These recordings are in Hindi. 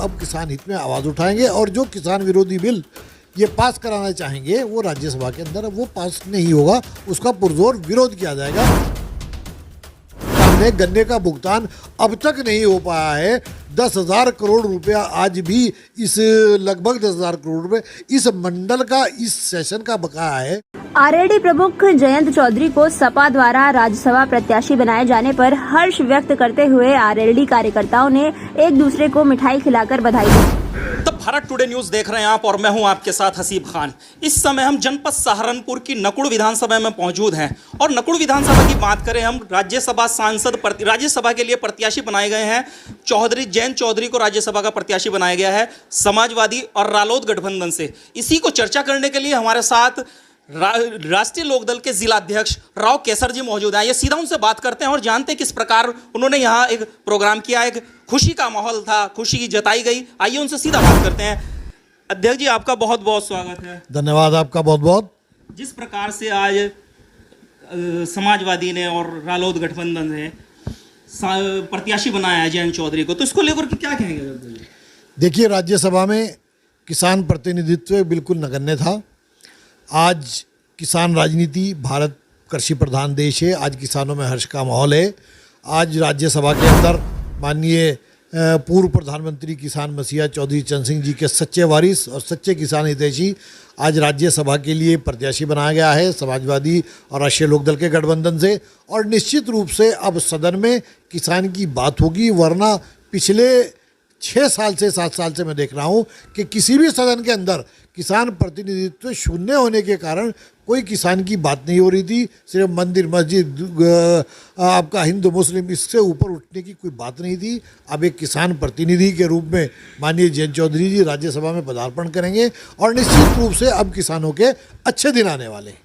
अब किसान हित में आवाज़ उठाएंगे और जो किसान विरोधी बिल ये पास कराना चाहेंगे वो राज्यसभा के अंदर वो पास नहीं होगा, उसका पुरजोर विरोध किया जाएगा। हमने गन्ने का भुगतान अब तक नहीं हो पाया है। 10,000 करोड़ रुपया आज भी इस लगभग 10,000 करोड़ रुपए इस मंडल का इस सेशन का बकाया है। आरएलडी प्रमुख जयंत चौधरी को सपा द्वारा राज्यसभा प्रत्याशी बनाए जाने पर हर्ष व्यक्त करते हुए आरएलडी कार्यकर्ताओं ने एक दूसरे को मिठाई खिलाकर बधाई दी। तो भारत टुडे न्यूज देख रहे हैं आप और मैं हूं आपके साथ हसीब खान। इस समय हम जनपद सहारनपुर की नकुड़ विधानसभा में मौजूद हैं और नकुड़ विधानसभा की बात करें हम, राज्यसभा के लिए प्रत्याशी बनाए गए हैं जयंत चौधरी को राज्यसभा का प्रत्याशी बनाया गया है समाजवादी और रालोद गठबंधन से। इसी को चर्चा करने के लिए हमारे साथ राष्ट्रीय लोकदल के जिलाध्यक्ष राव केसर जी मौजूद हैं। ये सीधा उनसे बात करते हैं और जानते हैं किस प्रकार उन्होंने यहाँ एक प्रोग्राम किया, एक खुशी का माहौल था, खुशी जताई गई। आइए उनसे सीधा बात करते हैं। अध्यक्ष जी, आपका बहुत बहुत स्वागत है। धन्यवाद आपका बहुत बहुत। जिस प्रकार से आज समाजवादी ने और रालोद गठबंधन ने प्रत्याशी बनाया है जयंत चौधरी को, तो इसको लेकर के क्या कहेंगे? देखिए, राज्यसभा में किसान प्रतिनिधित्व बिल्कुल नगण्य था। आज किसान राजनीति, भारत कृषि प्रधान देश है, आज किसानों में हर्ष का माहौल है। आज राज्यसभा के अंदर माननीय पूर्व प्रधानमंत्री किसान मसीहा चौधरी चरण सिंह जी के सच्चे वारिस और सच्चे किसान हितैषी आज राज्यसभा के लिए प्रत्याशी बनाया गया है समाजवादी और राष्ट्रीय लोकदल के गठबंधन से। और निश्चित रूप से अब सदन में किसान की बात होगी, वरना पिछले 6 साल से 7 साल से मैं देख रहा हूँ कि किसी भी सदन के अंदर किसान प्रतिनिधित्व शून्य होने के कारण कोई किसान की बात नहीं हो रही थी। सिर्फ मंदिर मस्जिद आपका हिंदू मुस्लिम इससे ऊपर उठने की कोई बात नहीं थी। अब एक किसान प्रतिनिधि के रूप में माननीय जयंत चौधरी जी राज्यसभा में पदार्पण करेंगे और निश्चित रूप से अब किसानों के अच्छे दिन आने वाले हैं।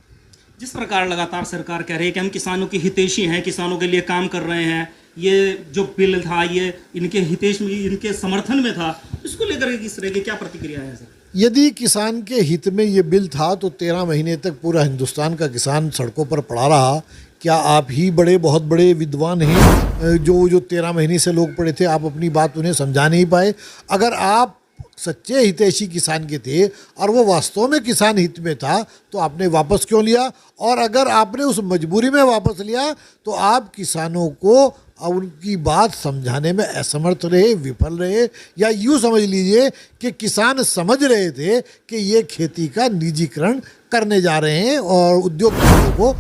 जिस प्रकार लगातार सरकार कह रही है कि हम किसानों की हितैषी हैं, किसानों के लिए काम कर रहे हैं, ये जो बिल था ये इनके हितेश में, इनके समर्थन में था, इसको लेकर किस तरह की क्या प्रतिक्रिया है सर? यदि किसान के हित में ये बिल था तो 13 महीने तक पूरा हिंदुस्तान का किसान सड़कों पर पड़ा रहा। क्या आप ही बहुत बड़े विद्वान हैं जो 13 महीने से लोग पड़े थे, आप अपनी बात उन्हें समझा नहीं पाए? अगर आप सच्चे हितैषी किसान के थे और वो वास्तव में किसान हित में था तो आपने वापस क्यों लिया? और अगर आपने उस मजबूरी में वापस लिया तो आप किसानों को उनकी बात समझाने में असमर्थ रहे, विफल रहे, या यूँ समझ लीजिए कि किसान समझ रहे थे कि ये खेती का निजीकरण करने जा रहे हैं और उद्योगपतियों को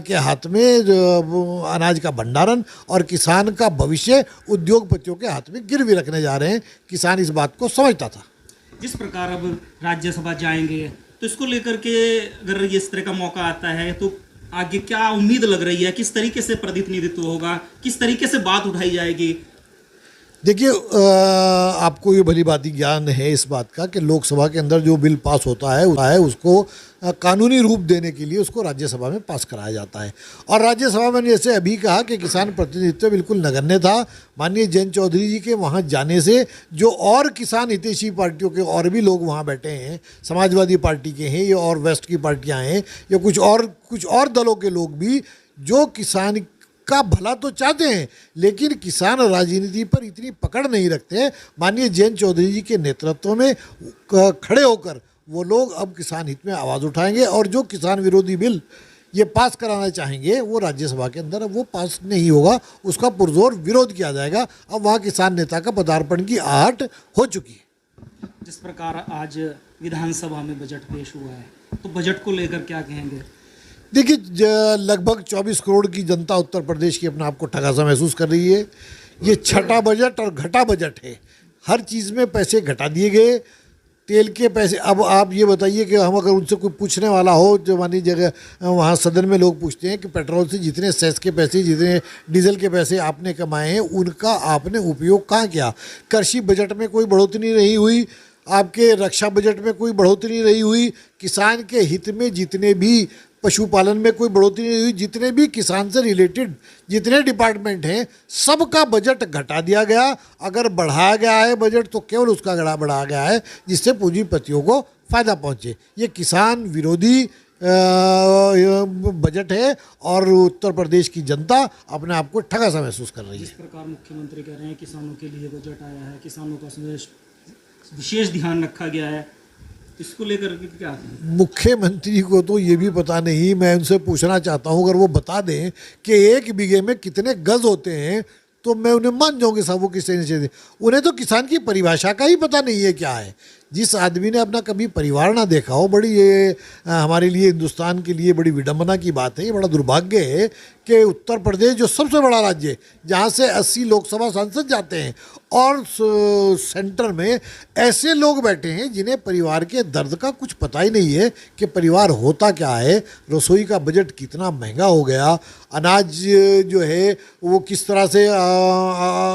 के हाथ में अनाज का भंडारण और किसान का भविष्य उद्योगपतियों के हाथ में गिरवी रखने जा रहे हैं। किसान इस बात को समझता था। जिस प्रकार अब राज्यसभा जाएंगे तो इसको लेकर के अगर इस तरह का मौका आता है तो आगे क्या उम्मीद लग रही है? किस तरीके से प्रतिनिधित्व होगा, किस तरीके से बात उठाई जाएगी? देखिए, आपको ये भली भांति ज्ञान है इस बात का कि लोकसभा के अंदर जो बिल पास होता है उसको कानूनी रूप देने के लिए उसको राज्यसभा में पास कराया जाता है। और राज्यसभा में जैसे अभी कहा कि किसान प्रतिनिधित्व बिल्कुल नगण्य था, माननीय जयंत चौधरी जी के वहाँ जाने से जो और किसान हितैषी पार्टियों के और भी लोग वहाँ बैठे हैं, समाजवादी पार्टी के हैं या और वेस्ट की पार्टियाँ हैं या कुछ और दलों के लोग भी जो किसान का भला तो चाहते हैं लेकिन किसान राजनीति पर इतनी पकड़ नहीं रखते हैं, माननीय जयंत चौधरी जी के नेतृत्व में खड़े होकर वो लोग अब किसान हित में आवाज़ उठाएंगे और जो किसान विरोधी बिल ये पास कराना चाहेंगे वो राज्यसभा के अंदर वो पास नहीं होगा, उसका पुरजोर विरोध किया जाएगा। अब वहाँ किसान नेता का पदार्पण की आहट हो चुकी है। जिस प्रकार आज विधानसभा में बजट पेश हुआ है तो बजट को लेकर क्या कहेंगे? देखिए, लगभग 24 करोड़ की जनता उत्तर प्रदेश की अपने आप को ठगा सा महसूस कर रही है। ये छठा बजट और घटा बजट है। हर चीज़ में पैसे घटा दिए गए, तेल के पैसे। अब आप ये बताइए कि हम अगर उनसे कोई पूछने वाला हो, जो मानी जगह वहाँ सदन में लोग पूछते हैं कि पेट्रोल से जितने सेस के पैसे, जितने डीजल के पैसे आपने कमाए हैं उनका आपने उपयोग कहाँ किया? कृषि बजट में कोई बढ़ोतरी नहीं हुई, आपके रक्षा बजट में कोई बढ़ोतरी नहीं हुई, किसान के हित में जितने भी पशुपालन में कोई बढ़ोतरी नहीं हुई, जितने भी किसान से रिलेटेड जितने डिपार्टमेंट हैं सबका बजट घटा दिया गया। अगर बढ़ाया गया है बजट तो केवल उसका बढ़ाया गया है जिससे पूंजीपतियों को फ़ायदा पहुंचे। ये किसान विरोधी बजट है और उत्तर प्रदेश की जनता अपने आप को ठगा सा महसूस कर रही है। जिस प्रकार मुख्यमंत्री कह रहे हैं किसानों के लिए बजट आया है, किसानों का विशेष ध्यान रखा गया है, इसको लेकर के क्या? मुख्यमंत्री को तो ये भी पता नहीं। मैं उनसे पूछना चाहता हूँ, अगर वो बता दें कि 1 बीघे में कितने गज होते हैं तो मैं उन्हें मान जाऊंगी साहब वो किसने नीचे दे। उन्हें तो किसान की परिभाषा का ही पता नहीं है क्या है। जिस आदमी ने अपना कभी परिवार ना देखा हो, बड़ी ये हमारे लिए, हिंदुस्तान के लिए बड़ी विडंबना की बात है। ये बड़ा दुर्भाग्य है कि उत्तर प्रदेश जो सबसे बड़ा राज्य है, जहाँ से 80 लोकसभा सांसद जाते हैं, और सेंटर में ऐसे लोग बैठे हैं जिन्हें परिवार के दर्द का कुछ पता ही नहीं है कि परिवार होता क्या है, रसोई का बजट कितना महंगा हो गया, अनाज जो है वो किस तरह से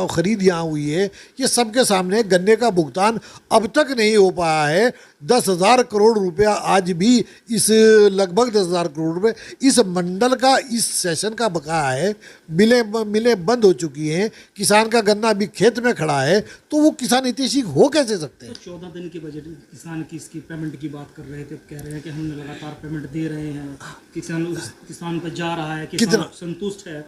खरीद यहाँ हुई है, ये सबके सामने। गन्ने का भुगतान अब तक नहीं हो पाया है। 10,000 करोड़ रुपया आज भी इस लगभग 10,000 करोड़ रुपए इस मंडल का, इस सेशन का बकाया है। मिलें बंद हो चुकी हैं, किसान का गन्ना अभी खेत में खड़ा है, तो वो किसान हितैषी हो कैसे सकते हैं? 14 दिन के बजट किसान की इसकी पेमेंट की बात कर रहे थे, कह रहे हैं कि हम लगातार पेमेंट दे रहे हैं, किसान पर जा रहा है, किसान संतुष्ट है।